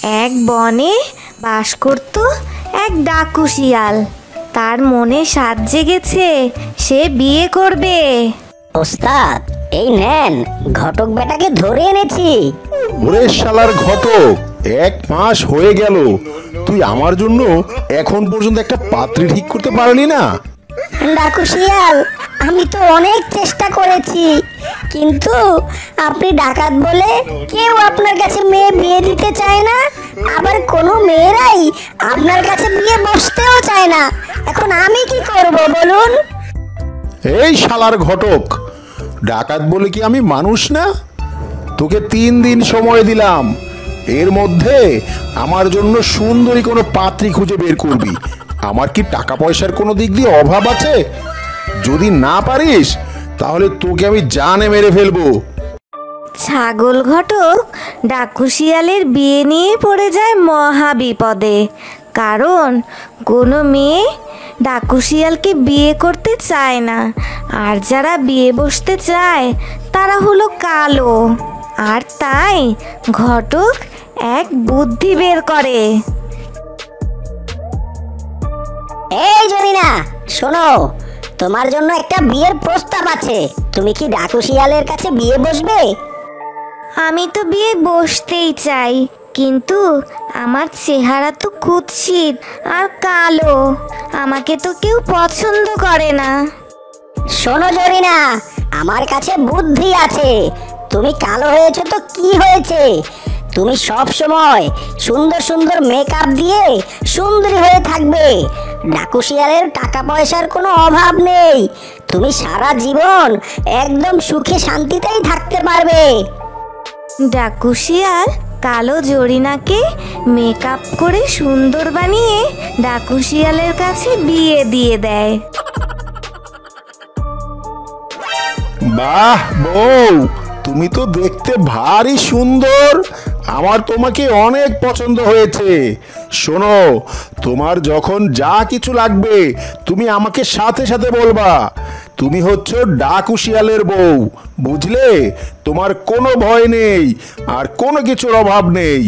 এক বনে বাস করত এক ডাকু শিয়াল। তার মনে সাধ জেগেছে, সে বিয়ে করবে। ওস্তাদ, এই নেন, ঘটক বেটাকে ধরে এনেছি। ওরে শালার ঘটক, 1 মাস হয়ে গেল, তুই আমার জন্য এখন পর্যন্ত একটা পাত্রী ঠিক করতে পারলি না? ডাকু শিয়াল, আমি তো অনেক চেষ্টা করেছি, কিন্তু আপনি ডাকাত বলে কেউ আপনার কাছে মেয়ে বিয়ে দিতে চায় না, আবার কোনো মেয়েরাই আপনার কাছে বিয়ে বসতেও চায় না। এখন আমি কি করব বলুন? এই শালার ঘটক, ডাকাত বলে কি আমি মানুষ না? তোকে 3 দিন সময় দিলাম, এর মধ্যে আমার জন্য সুন্দরী কোনো পাত্রী খুঁজে বের করবি। আমার কি টাকা পয়সার কোনো দিক দিয়ে অভাব আছে? যদি না পারিস তাহলে তোকে আমি জানে মেরে ফেলবো। ছাগল ঘটক ডাকু শিয়ালের বিয়ে নিয়ে পড়ে যায় মহা বিপদে। কারণ কোনো মেয়ে ডাকু শিয়ালকে বিয়ে করতে চায় না, আর যারা বিয়ে বসতে চায় তারা হলো কালো। আর তাই ঘটক এক বুদ্ধি বের করে। এই জরিনা, শোনো, তোমার জন্য একটা বিয়ের প্রস্তাব আছে। তুমি কি ডাকু শিয়ালের কাছে বিয়ে বসবে? আমি তো বিয়ে বসতেই চাই, কিন্তু আমার চেহারা তো কুৎসিত আর কালো, আমাকে তো কেউ পছন্দ করে না। শোনো জরিনা, আমার কাছে বুদ্ধি আছে। তুমি কালো হয়েছো তো কি হয়েছে, তুমি সব সময় সুন্দর সুন্দর মেকআপ দিয়ে সুন্দরী হয়ে থাকবে। ডাকু শিয়ালের টাকা পয়সার কোনো অভাব নেই, তুমি সারা জীবন একদম সুখে শান্তিতেই থাকতে পারবে। ডাকু শিয়াল কালো জরিনাকে মেকআপ করে সুন্দর বানিয়ে ডাকু শিয়ালের কাছে বিয়ে দিয়ে দেয়। বাহ বউ, তুমি তো দেখতে ভারী সুন্দর, আমার তোমাকে অনেক পছন্দ হয়েছে। শোনো, তোমার যখন যা কিছু লাগবে তুমি আমাকে সাথে সাথে বলবা। তুমি হচ্ছ ডাকু শিয়ালের বউ, বুঝলে? তোমার কোনো ভয় নেই আর কোনো কিছুর অভাব নেই।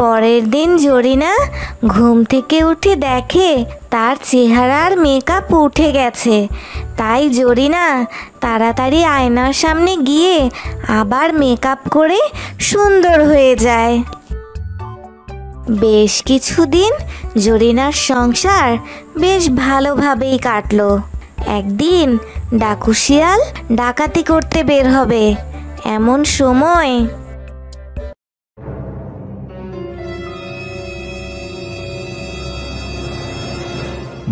পরের দিন জরিনা ঘুম থেকে উঠে দেখে তার চেহারার মেকআপ উঠে গেছে। তাই জরিনা তাড়াতাড়ি আয়নার সামনে গিয়ে আবার মেকআপ করে সুন্দর হয়ে যায়। বেশ কিছুদিন জরিনার সংসার বেশ ভালোভাবেই কাটলো। একদিন ডাকু শিয়াল ডাকাতি করতে বের হবে। এমন সময়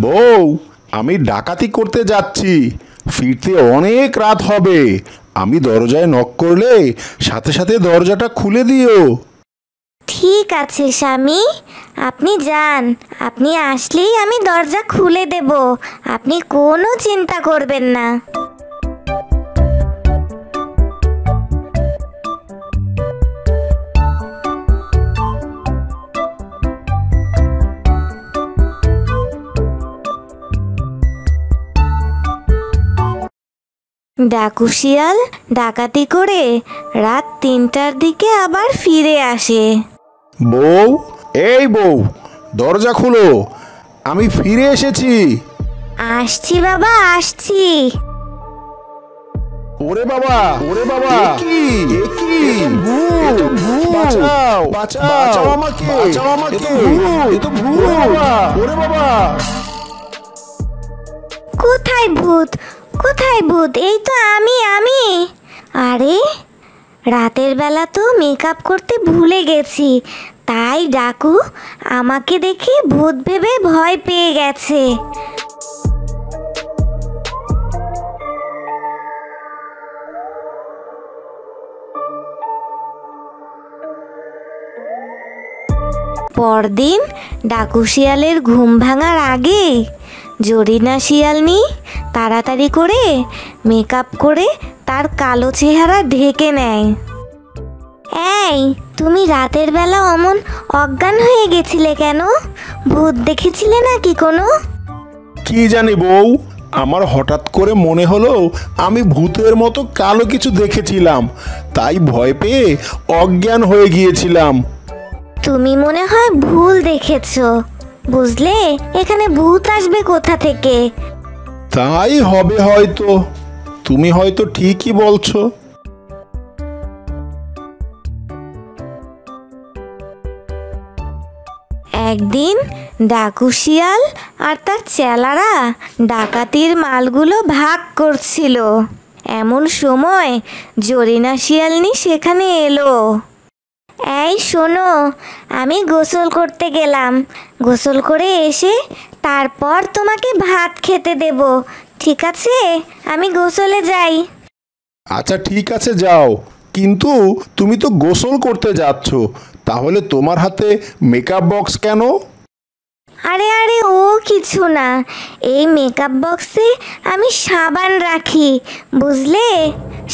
বউ, আমি ডাকাতি করতে যাচ্ছি, ফিরতে অনেক রাত হবে। আমি দরজায় নক করলে সাথে সাথে দরজাটা খুলে দিও। ঠিক আছে স্বামী, আপনি যান, আপনি আসলেই আমি দরজা খুলে দেব, আপনি কোনো চিন্তা করবেন না। ডাকু শিয়াল ডাকাতি করে রাত 3টার দিকে আবার ফিরে আসে। বউ, এই বউ, দরজা খুলো, আমি ফিরে এসেছি। আসছি বাবা, আসছি। ওরে বাবা, ওরে বাবা, কি ভূত, বাঁচাও, বাঁচাও আমাকে, বাঁচাও আমাকে, এ তো ভূত বাবা, ওরে বাবা। কোথায় ভূত, কোথায় ভূত? এই তো আমি। আরে, রাতের বেলা তো মেকআপ করতে ভুলে গেছি, তাই ডাকু আমাকে দেখে ভূত ভেবে ভয় পেয়ে গেছে। পরদিন ডাকু শিয়ালের ঘুম ভাঙার আগে জরিনা শিয়ালনি তাড়াতাড়ি করে মেকআপ করে তার কালো চেহারা ঢেকে নেয়। এই, তুমি রাতের বেলা অমন অজ্ঞান হয়ে গেছিলে কেন? ভূত দেখেছিলে নাকি কোনো? কি জানি বউ, আমার হঠাৎ করে মনে হলো আমি ভূতের মতো কালো কিছু দেখেছিলাম, তাই ভয় পেয়ে অজ্ঞান হয়ে গিয়েছিলাম। তুমি মনে হয় ভুল দেখেছো, বুঝলে? এখানে ভূত আসবে কোথা থেকে? তাই হবে হয়তো, তুমি হয়তো ঠিকই বলছো। একদিন ডাকু শিয়াল আর তার চেলারা ডাকাতির মালগুলো ভাগ করছিল। এমন সময় জরিনা শিয়ালনি সেখানে এলো। এই শোনো, আমি গোসল করতে গেলাম, গোসল করে এসে তারপর তোমাকে ভাত খেতে দেব, ঠিক আছে? আমি গোসলে যাই। আচ্ছা ঠিক আছে যাও, কিন্তু তুমি তো গোসল করতে যাচ্ছ, তাহলে তোমার হাতে মেকআপ বক্স কেন? আরে আরে ও কিছু না, এই মেকআপ বক্সে আমি সাবান রাখি, বুঝলে?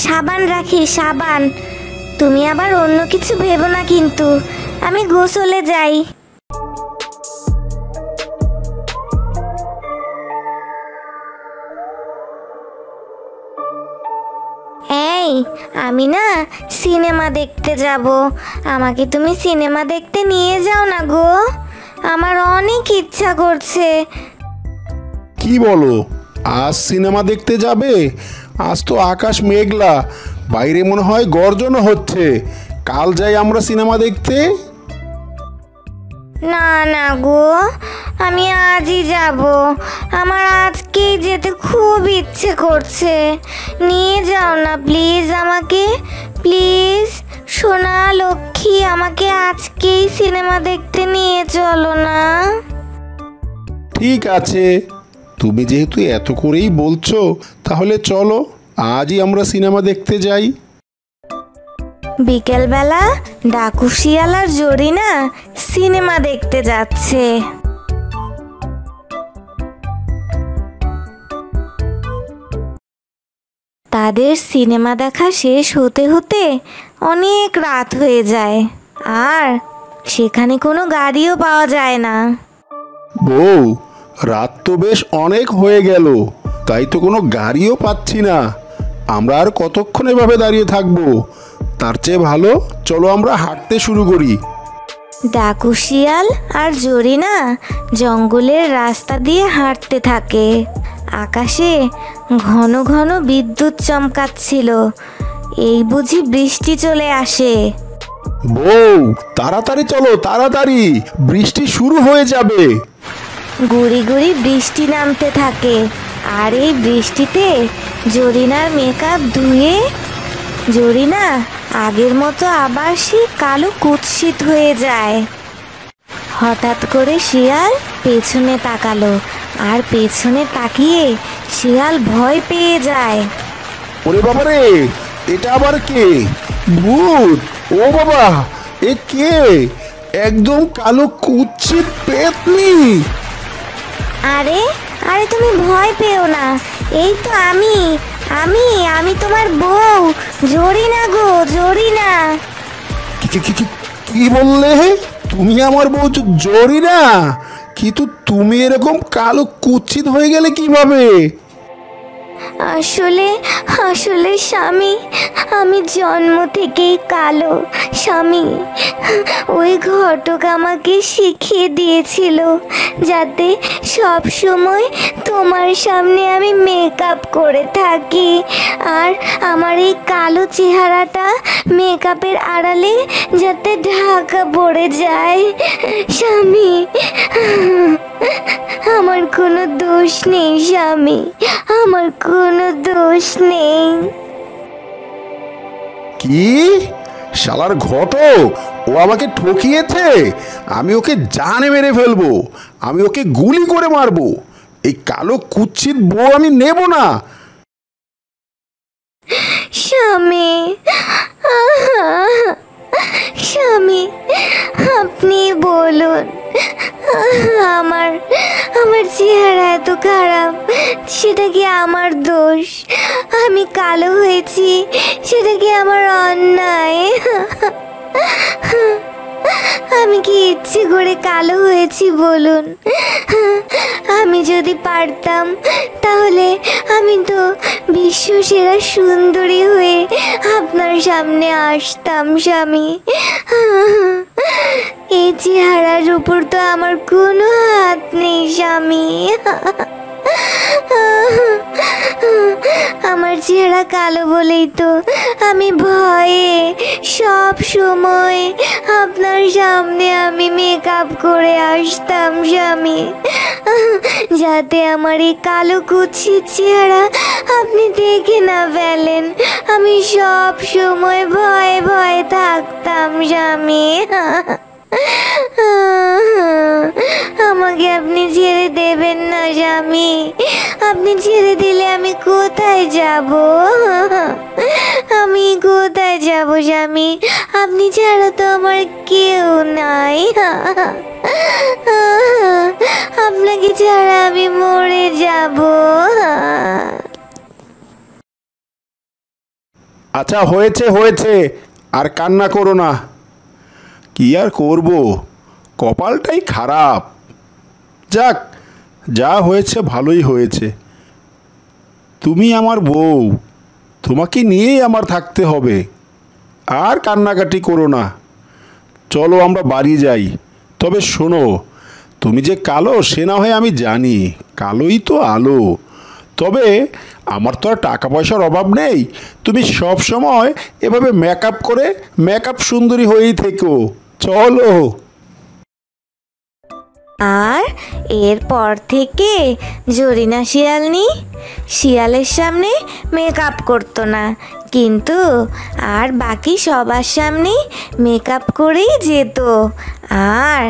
সাবান রাখি, সাবান। তুমি আবার অন্য কিছু ভেবো না কিন্তু। আমি গোসলে যাই। এই, আমি না সিনেমা দেখতে যাব, আমাকে তুমি সিনেমা দেখতে নিয়ে যাও না গো, আমার অনেক ইচ্ছা করছে। কি বলো, আজ সিনেমা দেখতে যাবে? আজ তো আকাশ মেঘলা, বাইরে মনে হয় গর্জনও হচ্ছে। কাল যাই আমরা সিনেমা দেখতে। না না গো, আমি আজই যাব, আমার আজকেই যেতে খুব ইচ্ছে করছে। নিয়ে যাও না প্লিজ আমাকে, প্লিজ সোনা লক্ষ্মী, আমাকে আজকেই সিনেমা দেখতে নিয়ে চলো না। ঠিক আছে, তুমি যেহেতু এত করেই বলছো, তাহলে চলো আজই আমরা সিনেমা দেখতে যাই। বিকেলবেলা ডাকু শিয়াল আর জরিনা সিনেমা দেখতে যাচ্ছে। তাদের সিনেমা দেখা শেষ হতে হতে অনেক রাত হয়ে যায়, আর সেখানে কোনো গাড়িও পাওয়া যায় না। বউ, রাত তো বেশ অনেক হয়ে গেল, তাই তো কোনো গাড়িও পাচ্ছি না। আমরা আর কতক্ষণ এভাবে দাঁড়িয়ে থাকবো? তার চেয়ে ভালো চলো আমরা হাঁটতে শুরু করি। ডাকু শিয়াল আর জরিনা জঙ্গলের রাস্তা দিয়ে হাঁটতে থাকে। আকাশে ঘন ঘন বিদ্যুৎ চমকাচ্ছিল, এই বুঝি বৃষ্টি চলে আসে। বউ, তাড়াতাড়ি চলো, তাড়াতাড়ি, বৃষ্টি শুরু হয়ে যাবে। গুড়ি গুড়ি বৃষ্টি নামতে থাকে, আর এই বৃষ্টিতে জরিনার মেকআপ ধুয়ে জরিনা আগের মতো আবার সে কালো কুৎসিত হয়ে যায়। হঠাৎ করে শিয়াল পেছনে তাকালো, আর পেছনে তাকিয়ে শিয়াল ভয় পেয়ে যায়। ওরে বাবা রে, এটা আবার কে? ভূত? ও বাবা, এ কে? একদম কালো কুৎসিত পেতনি। আরে আরে তুমি ভয় পেও না, এই তো আমি আমি আমি তোমার বউ জরিনা গো, জরিনা। কি বললে? তুমি আমার বউ জরিনা? কিন্তু তুমি এরকম কালো কুৎসিত হয়ে গেলে কিভাবে? আসলে আসলে স্বামী, আমি জন্ম থেকেই কালো স্বামী। ওই ঘটক আমাকে শিখিয়ে দিয়েছিল যাতে সব সময় তোমার সামনে আমি মেকআপ করে থাকি, আর আমার এই কালো চেহারাটা মেকআপের আড়ালে যাতে ঢাকা পড়ে যায়। স্বামী, আমার কোনো দোষ নেই স্বামী, আমার কোনো দোষ নেই। কি? শালার ঘটক, ও আমাকে ঠকিয়েছে। আমি ওকে জানে মেরে ফেলবো, আমি ওকে গুলি করে মারবো। এই কালো কুৎসিত বউ আমি নেব না। স্বামী, স্বামী, আপনি বলুন, আমার আমার চেহারা এত খারাপ, সেটা কি আমার দোষ? আমি কালো হয়েছি, সেটা কি আমার অন্যায়? আমি কি ইচ্ছে করে কালো হয়েছি বলুন? আমি যদি পারতাম তাহলে আমি তো বিশ্ব সেরা সুন্দরী হয়ে আপনার সামনে আসতাম স্বামী। এই চেহারার উপর তো আমার কোনো হাত নেই স্বামী। আমার চেহারা কালো বলেই তো আমি ভয়ে সব সময় আপনার সামনে আমি মেকআপ করে আসতাম স্বামী, যাতে আমার এই কালো কুৎসিত চেহারা আপনি দেখে না ফেলেন। আমি সব সময় ভয়ে ভয়ে থাকতাম স্বামী। আমাকে আপনি ছেড়ে দেবেন না স্বামী। আপনি ছেড়ে দিলে আমি কোথায় যাব? আমি কোথায় যাব স্বামী? আপনি ছাড়া তো আমার কেউ নাই। আপনাকে ছাড়া আমি মরে যাব। আচ্ছা, হয়েছে হয়েছে, আর কান্না করো না। কি আর করব, কপালটাই খারাপ। যাক, যা হয়েছে ভালোই হয়েছে। তুমি আমার বউ, তোমাকে নিয়েই আমার থাকতে হবে। আর কান্নাকাটি করো না। চলো আমরা বাড়ি যাই। তবে শোনো, তুমি যে কালো সে না হয় আমি জানি, কালোই তো আলো। তবে আমার তো আর টাকা পয়সার অভাব নেই। তুমি সব সময় এভাবে মেকআপ করে মেকআপ সুন্দরী হয়েই থেকো। চলো। আর এরপর থেকে জরিনা শিয়ালনি শিয়ালের সামনে মেকআপ করতো না, কিন্তু আর বাকি সবার সামনে মেকআপ করেই যেত। আর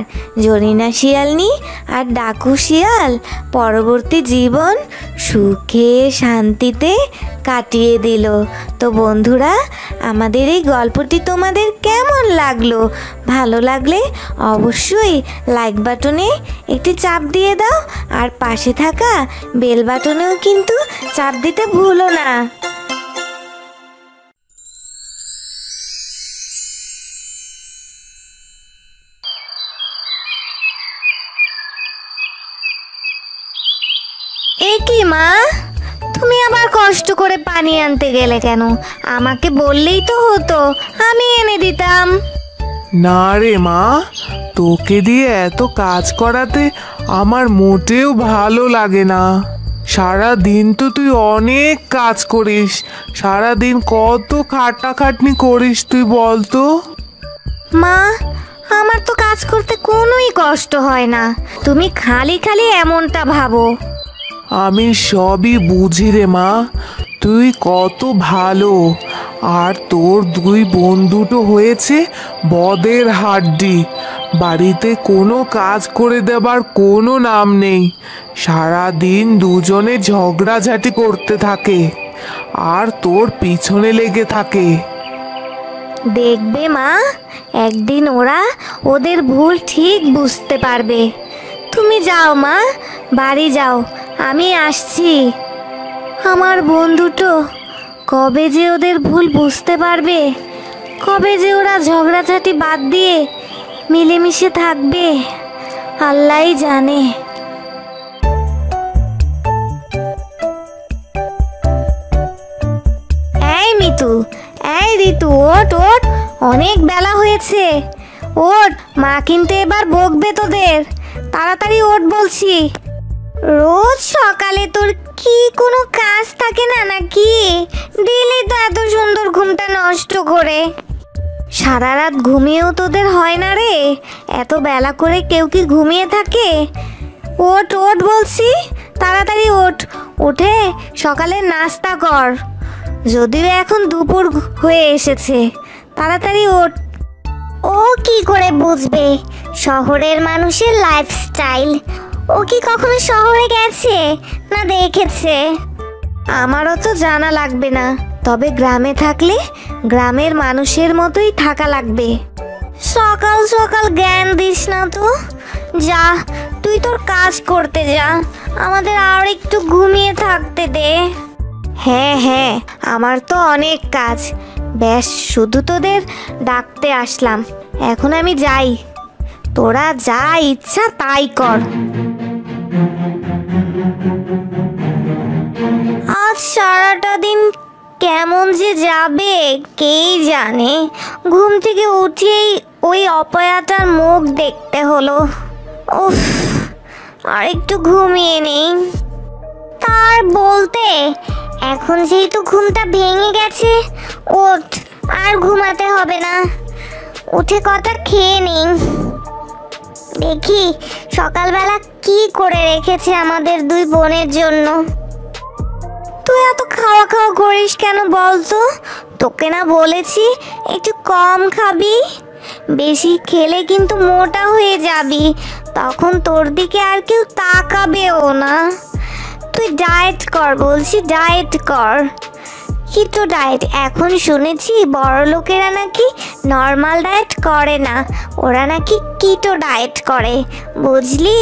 জরিনা শিয়ালনি আর ডাকু শিয়াল পরবর্তী জীবন সুখে শান্তিতে কাটিয়ে দিল। তো বন্ধুরা, আমাদের এই গল্পটি তোমাদের কেমন লাগলো? ভালো লাগলে অবশ্যই লাইক বাটনে একটি চাপ দিয়ে দাও, আর পাশে থাকা বেল বাটনেও কিন্তু চাপ দিতে ভুলো না। এ কি মা, তুমি আবার কষ্ট করে পানি আনতে গেলে কেন? আমাকে বললেই তো হতো, আমি এনে দিতাম। না রে মা, তোকে দিয়ে এত কাজ করাতে আমার মোটেও ভালো লাগে না। সারা দিন তো তুই অনেক কাজ করিস, সারা দিন কত খাটাখাটনি করিস তুই বল তো। মা, আমার তো কাজ করতে কোনোই কষ্ট হয় না, তুমি খালি খালি এমনটা ভাবো। আমি সবই বুঝি রে মা, তুই কত ভালো। আর তোর দুই বন্ধুটো হয়েছে বদের হাড্ডি, বাড়িতে কোনো কাজ করে দেবার কোনো নাম নেই। সারা দিন দুজনে ঝগড়াঝাটি করতে থাকে আর তোর পিছনে লেগে থাকে। দেখবে মা, একদিন ওরা ওদের ভুল ঠিক বুঝতে পারবে। তুমি যাও মা, বাড়ি যাও, আমি আসছি। আমার বন্ধুটো কবে যে ওদের ভুল বুঝতে পারবে, কবে যে ওরা ঝগড়াঝাটি বাদ দিয়ে মিলেমিশে থাকবে, আল্লাহই জানে। এই মিতু, এই ঋতু, ওঠ ওঠ, অনেক বেলা হয়েছে, ওঠ, মা কিন্তু এবার বকবে তোদের। তাড়াতাড়ি ওঠ বলছি। রোজ সকালে তোর কি কোনো কাজ থাকে না নাকি? ডেলি তো এত সুন্দর ঘুমটা নষ্ট করে। সারা রাত ঘুমিয়েও তোদের হয় না রে? এত বেলা করে কেউ কি ঘুমিয়ে থাকে? ওঠ ওঠ বলছি, তাড়াতাড়ি ওঠ, উঠে সকালে নাস্তা কর। যদিও এখন দুপুর হয়ে এসেছে, তাড়াতাড়ি ওঠ। ও কি করে বুঝবে শহরের মানুষের লাইফস্টাইল? ও কি কখনো শহরে গেছে না দেখেছে? আমারও তো জানা লাগবে না, তবে গ্রামে থাকলে গ্রামের মানুষের মতোই থাকা লাগবে। সকাল সকাল জ্ঞান দিস না তো, যা তুই তোর কাজ করতে যা, আমাদের আর একটু ঘুমিয়ে থাকতে দে। হ্যাঁ হ্যাঁ, আমার তো অনেক কাজ, ব্যাস শুধু তোদের ডাকতে আসলাম। এখন আমি যাই, তোরা যা ইচ্ছা তাই কর। আজ সারাটা দিন কেমন যে যাবে কেই জানে। ঘুম থেকে উঠেই ওই অপয়াটার মুখ দেখতে হলো। উফ, আর একটু ঘুমিয়ে নেই। তার বলতে এখন যেহেতু ঘুমটা ভেঙে গেছে, ওঠ, আর ঘুমাতে হবে না। উঠে কটা খেয়ে নিই। দেখি সকালবেলা কি করে রেখেছে আমাদের দুই বোনের জন্য। তুই এত খাওয়া খাওয়া করিস কেন বলতো? তোকে না বলেছি একটু কম খাবি? বেশি খেলে কিন্তু মোটা হয়ে যাবি, তখন তোর দিকে আর কেউ তাকাবেও না। তুই ডায়েট কর বলছি, ডায়েট কর। Keto diet. এখন শুনেছি বড় লোকেরা নাকি নর্মাল ডায়েট করে না, ওরা নাকি কিটো ডায়েট করে, বুঝলি?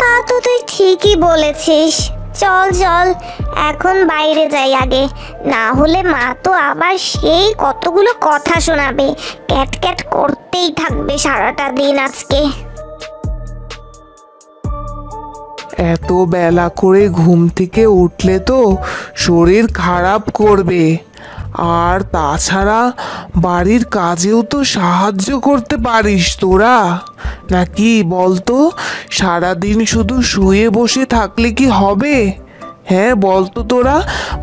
তা তো তুই ঠিকই বলেছিস। চল চল, এখন বাইরে যাই আগে, না হলে মা তো আবার সেই কতগুলো কথা শোনাবে। ক্যাট ক্যাট করতেই থাকবে সারাটা দিন আজকে। এত বেলা করে ঘুম থেকে উঠলে তো শরীর খারাপ করবে। আর তাছাড়া বাড়ির কাজেও তো সাহায্য করতে পারিস তোরা, নাকি বলতো? সারাদিন শুধু শুয়ে বসে থাকলে কি হবে? হ্যাঁ বলতো, তোরা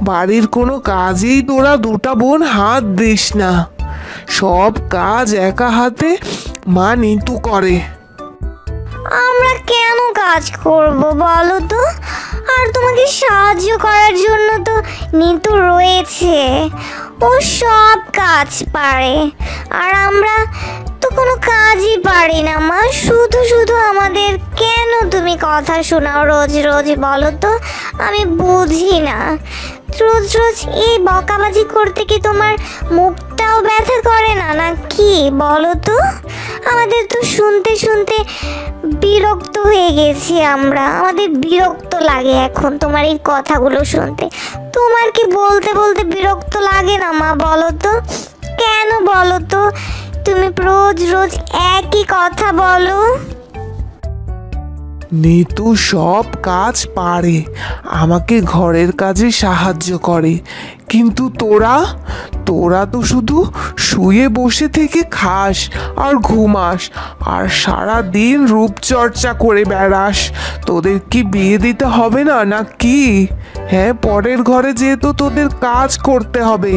বাড়ির কোনো কাজেই তোরা দুটা বোন হাত দিস না। সব কাজ একা হাতে মা নিতু করে। আমরা কেন কাজ করব বলো তো? আর তোমাকে সাহায্য করার জন্য তো নিতু রয়েছে, ও সব কাজ পারে। আর আমরা তো কোনো কাজই পারি না মা। শুধু শুধু আমাদের কেন তুমি কথা শোনাও রোজ রোজ বলো তো? আমি বুঝি না। রোজ রোজ এই বকাবাজি করতে কি তোমার মুখটাও ব্যথা করে না, না কি বলো তো? আমাদের তো শুনতে শুনতে বিরক্ত হয়ে গেছি আমরা। আমাদের বিরক্ত লাগে এখন তোমার এই কথাগুলো শুনতে। তোমার কি বলতে বলতে বিরক্ত লাগে না মা বলো তো? কেন বলো তো? তুমি রোজ রোজ একই কথা বলো। নিতু সব কাজ পারে, আমাকে ঘরের কাজে সাহায্য করে, কিন্তু তোরা তোরা তো শুধু শুয়ে বসে থেকে খাস আর ঘুমাস, আর সারা দিন রূপচর্চা করে বেড়াস। তোদের কি বিয়ে দিতে হবে না, না কি? হ্যাঁ, পরের ঘরে যেহেতু তোদের কাজ করতে হবে,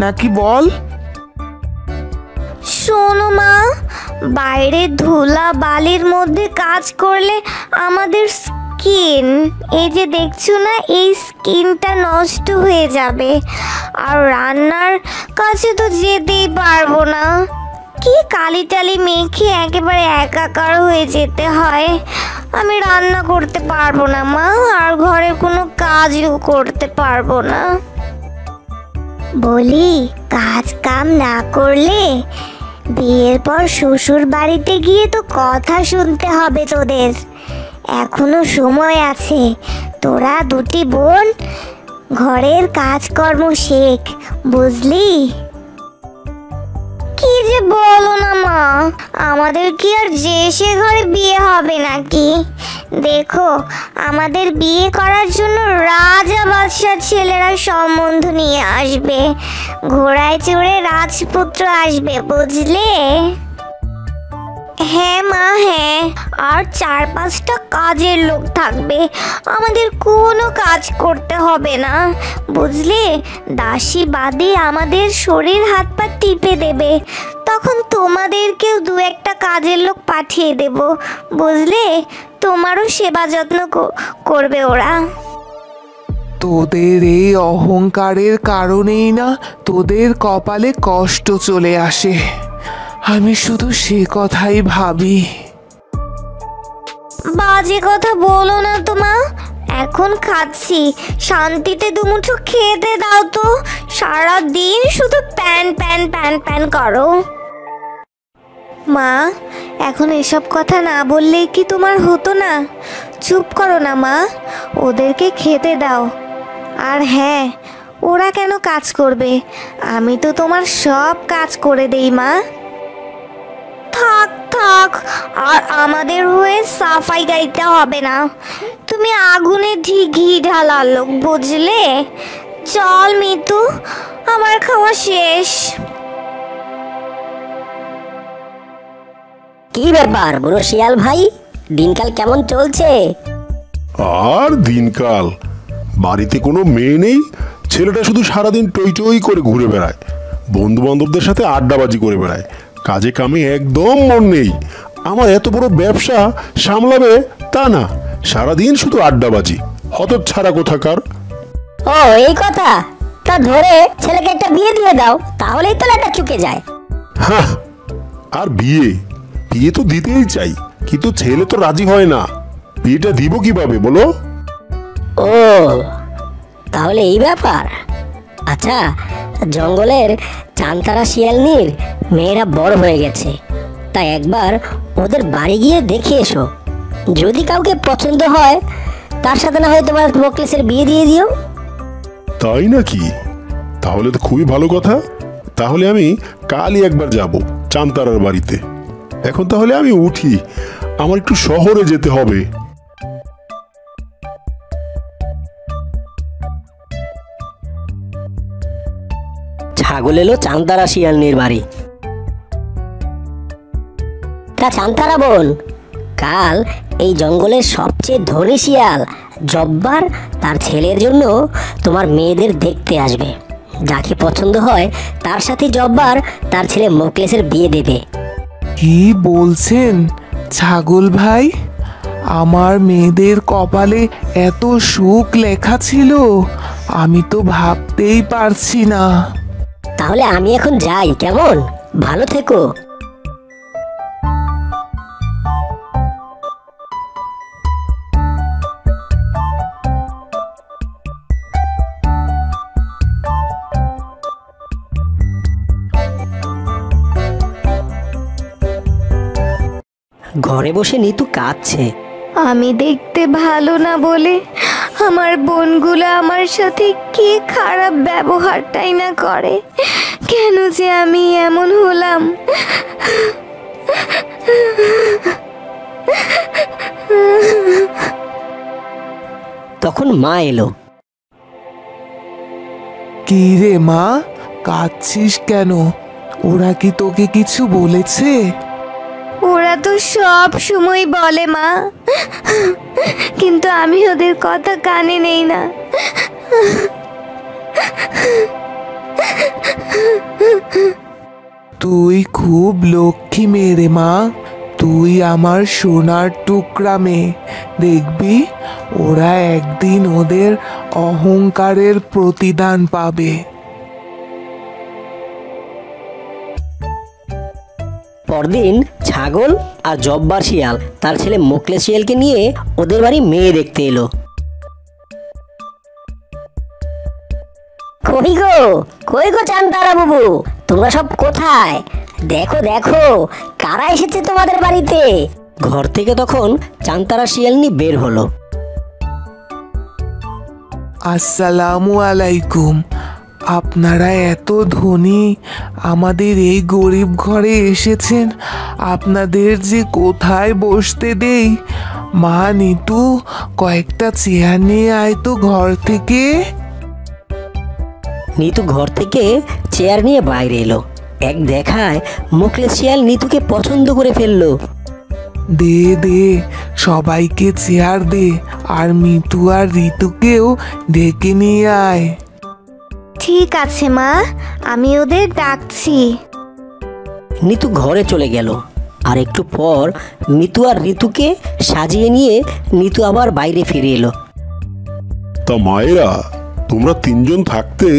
নাকি বল? শোনো মা, বাইরে ধুলা বালির মধ্যে কাজ করলে আমাদের স্কিন, এই যে দেখছো না, এই স্কিনটা নষ্ট হয়ে যাবে। আর রান্নার কাছে তো যেতেই পারবো না। কি কালি টালি মেখে একেবারে একাকার হয়ে যেতে হয়। আমি রান্না করতে পারবো না মা, আর ঘরের কোনো কাজও করতে পারবো না। বলি, কাজ কাম না করলে বিয়ের পর শ্বশুর বাড়িতে গিয়ে তো কথা শুনতে হবে তোদের। এখনো সময় আছে, তোরা দুটি বোন ঘরের কাজকর্ম শেখ, বুঝলি? কি যে বলো না মা, আমাদের কি আর যে সে ঘরে বিয়ে হবে নাকি? দেখো, আমাদের বিয়ে করার জন্য রাজা বাদশার ছেলেরা সম্বন্ধ নিয়ে আসবে, ঘোড়ায় চড়ে রাজপুত্র আসবে, বুঝলে? হ্যাঁ মা, হ্যাঁ। আর 4-5টা কাজের লোক থাকবে, আমাদের কোনো কাজ করতে হবে না, বুঝলে? দাসী বাদী আমাদের শরীর হাত পা টিপে দেবে, তখন তোমাদেরকেও 2-1টা কাজের লোক পাঠিয়ে দেব, বুঝলে? তোমারও সেবা যত্ন করবে ওরা। তোদের এই অহংকারের কারণেই না তোদের কপালে কষ্ট চলে আসে। আমি শুধু সে কথাই ভাবি। বাজে কথা বলো না তো মা, এখন খাচ্ছি, শান্তিতে দুমুঠো খেতে দাও তো। সারা দিন শুধু প্যান প্যান প্যান প্যান করো। মা, এখন এসব কথা না বললেই কি তোমার হতো না? চুপ করো না মা, ওদেরকে খেতে দাও। আর হ্যাঁ, ওরা কেন কাজ করবে? আমি তো তোমার সব কাজ করে দেই মা। থাক থাক, আর আমাদের হয়ে সাফাই গাইতে হবে না। তুমি তুমি আগুনে ঘি ঢালার লোক, বুঝলে? চল মিতু, আমার খাওয়া শেষ। কি ব্যাপার বুড়ো শিয়াল ভাই, দিনকাল কেমন চলছে? আর দিনকাল, বাড়িতে কোনো মেয়ে নেই, ছেলেটা শুধু সারাদিন টই টই করে ঘুরে বেড়ায়, বন্ধু বান্ধবদের সাথে আড্ডাবাজি করে বেড়ায়, কাজে কামে একদম মন নেই। আমার এত বড় ব্যবসা সামলাবে তা না, সারাদিন শুধু আড্ডাবাজি, হতচ্ছাড়া কোথাকার। ও এই কথা, তা ধরে ছেলেকে একটা বিয়ে দিয়ে দাও, তাহলেই তো লেটা চুকে যায়। হ্যাঁ, আর বিয়ে বিয়ে তো দিতেই চাই, কিন্তু ছেলে তো রাজি হয় না। বিয়েটা দিব কিভাবে বলো? ও তাহলে এই ব্যাপার। আচ্ছা, জঙ্গলের চান্তারা শিয়ালনির মেয়েরা বড় হয়ে গেছে, তাই একবার ওদের বাড়ি গিয়ে দেখে এসো। যদি কাউকে পছন্দ হয়, তার সাথে না হয় তোমার মোকলেসের বিয়ে দিয়ে দিও। তাই নাকি? তাহলে তো খুবই ভালো কথা। তাহলে আমি কালই একবার যাব চান্তারার বাড়িতে। এখন তাহলে আমি উঠি, আমার একটু শহরে যেতে হবে। ছাগল এলো চান্তারা শিয়ালনির বাড়ি। তা চান্তারা বোন, কাল এই জঙ্গলের সবচেয়ে ধনী শিয়াল জব্বার তার ছেলের জন্য তোমার মেয়েদের দেখতে আসবে। যাকে পছন্দ হয় তার সাথে জব্বার তার ছেলে মোকলেসের বিয়ে দেবে। কি বলছেন ছাগল ভাই? আমার মেয়েদের কপালে এত সুখ লেখা ছিল, আমি তো ভাবতেই পারছি না। তাহলে আমি এখন যাই, কেমন? ভালো থেকো। ঘরে বসে নিতু কাঁদছে। আমি দেখতে ভালো না বলে আমার বোনগুলো আমার সাথে কি খারাপ ব্যবহারটাই না করে। কেন যে আমি এমন হলাম? তখন মা এলো। কি রে মা, কাঁদছিস কেন? ওরা কি তোকে কিছু বলেছে? ওরা তো সব সময় বলে মা, কিন্তু আমি ওদের কথা কানে নেই না। তুই খুব লক্ষ্মী মেয়ে রে মা, তুই আমার সোনার টুকরা মেয়ে। দেখবি ওরা একদিন ওদের অহংকারের প্রতিদান পাবে। পরদিন ছাগল আর জব্বার শিয়াল তার ছেলে মোকলেস শিয়ালকে নিয়ে ওদের বাড়ি মেয়ে দেখতে এলো। কই গো চান্তারা বাবু, তোমরা সব কোথায়? দেখো দেখো কারা এসেছে তোমাদের বাড়িতে। ঘর থেকে তখন চান্তারা শিয়ালনি বের হলো। আসসালামু আলাইকুম। আপনারা এত ধনী, আমাদের এই গরিব ঘরে এসেছেন, আপনাদের যে কোথায় বসতে দেই। মা নিতু, কয়েকটা চেয়ার নিয়ে আয় তো ঘর থেকে। নিতু ঘর থেকে চেয়ার নিয়ে বাইরে এলো। এক দেখায় মোকলেস শিয়াল নিতুকে পছন্দ করে ফেললো। দে দে, সবাইকে চেয়ার দে, আর মিতু আর ঋতুকেও ডেকে নিয়ে আয়। ঠিক আছে মা, আমি ওদের ডাকছি। নিতু ঘরে চলে গেল। আর একটু পর মিতু আর ঋতুকে সাজিয়ে নিয়ে নিতু আবার বাইরে ফিরে এলো। তা মায়েরা, তোমরা তিনজন থাকতে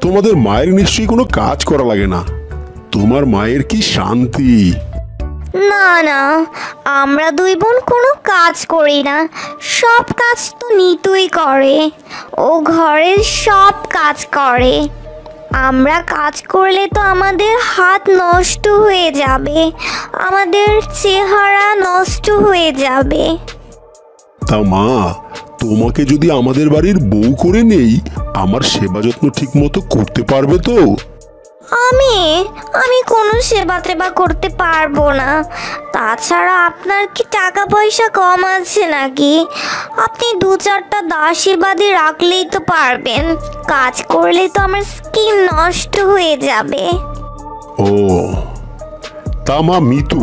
তোমাদের মায়ের নিশ্চয়ই কোনো কাজ করা লাগে না। তোমার মায়ের কি শান্তি! না না, আমরা দুই বোন কোনো কাজ করি না, সব কাজ তো নিতুই করে। ও ঘরের সব কাজ করে। আমরা কাজ করলে তো আমাদের হাত নষ্ট হয়ে যাবে, আমাদের চেহারা নষ্ট হয়ে যাবে। তা মা, তোমাকে যদি আমাদের বাড়ির বউ করে নেই, আমার সেবা যত্ন ঠিক মতো করতে পারবে তো? আমি আমি কোনো সেবা টেবা করতে পারবো না। তাছাড়া আপনার কি টাকা পয়সা কম আছে নাকি? আপনি 2-4টা দাসী বাদী রাখলেই তো পারবেন। কাজ করলে তো আমার স্কিন নষ্ট হয়ে যাবে। ও, তা মা মিতু,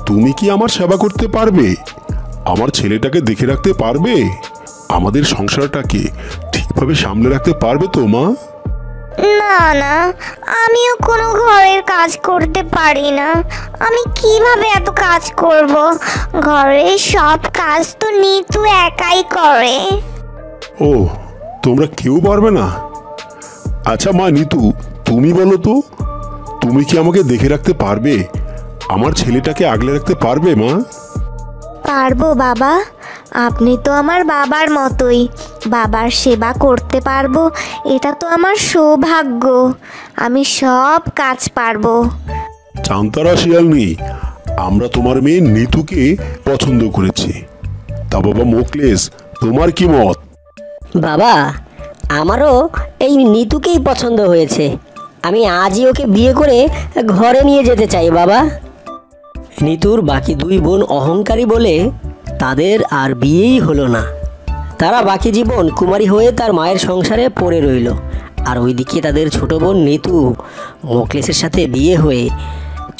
তুমি কি আমার সেবা করতে পারবে? আমার ছেলেটাকে দেখে রাখতে পারবে? আমাদের সংসারটাকে ঠিকভাবে সামলে রাখতে পারবে তো মা? না না, আমিও কোনো ঘরের কাজ করতে পারি না। আমি কিভাবে এত কাজ করব? ঘরের সব কাজ তো নিতু একাই করে। ও, তোমরা কেউ পারবে না? আচ্ছা মা নিতু, তুমি বলো তো, তুমি কি আমাকে দেখে রাখতে পারবে? আমার ছেলেটাকে আগলে রাখতে পারবে মা? পারবো বাবা, আপনি তো আমার বাবার মতোই। বাবার সেবা করতে পারবো, এটা তো আমার সৌভাগ্য। আমি সব কাজ পারবো। চান্তরা শিয়ালনি, আমরা তোমার মেয়ে নিতুকে পছন্দ করেছি। তা বাবা মোকলেশ, তোমার কি মত? বাবা, আমারও এই নিতুকেই পছন্দ হয়েছে। আমি আজই ওকে বিয়ে করে ঘরে নিয়ে যেতে চাই বাবা। নিতুর বাকি 2 বোন অহংকারী বলে তাদের আর বিয়েই হলো না। তারা বাকি জীবন কুমারী হয়ে তার মায়ের সংসারে পড়ে রইল। আর ওইদিকে তাদের ছোট বোন নিতু মোকলেসের সাথে বিয়ে হয়ে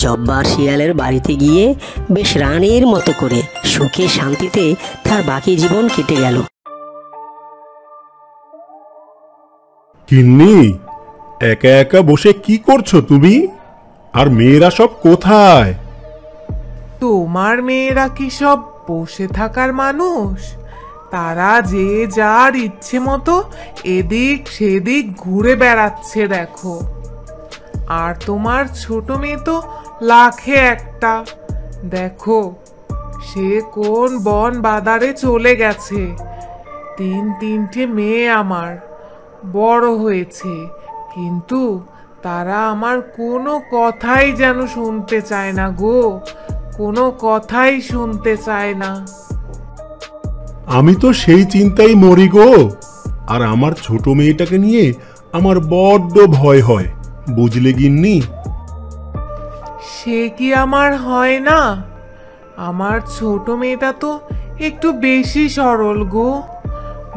জব্বার শিয়ালের বাড়িতে গিয়ে বেশ রানীর মতো করে সুখে শান্তিতে তার বাকি জীবন কেটে গেল। কিন্নি, একা একা বসে কি করছো তুমি? আর মেয়েরা সব কোথায়? তোমার মেয়েরা কি সব বসে থাকার মানুষ? তারা যে যার ইচ্ছে মতো এদিক সেদিক ঘুরে বেড়াচ্ছে দেখো। আর তোমার ছোট মেয়ে তো লাখে একটা। দেখো, সে কোন বন বাদারে চলে গেছে। 3-3টে মেয়ে আমার বড় হয়েছে, কিন্তু তারা আমার কোনো কথাই যেন শুনতে চায় না গো, কোনো কথাই শুনতে চায় না। আমি তো সেই চিন্তাই মরি গো। আর আমার ছোট মেয়েটাকে নিয়ে আমার বড্ড ভয় হয়, বুঝলে গিন্নি? সে কি আমার হয় না? আমার ছোট মেয়েটা তো একটু বেশি সরল গো।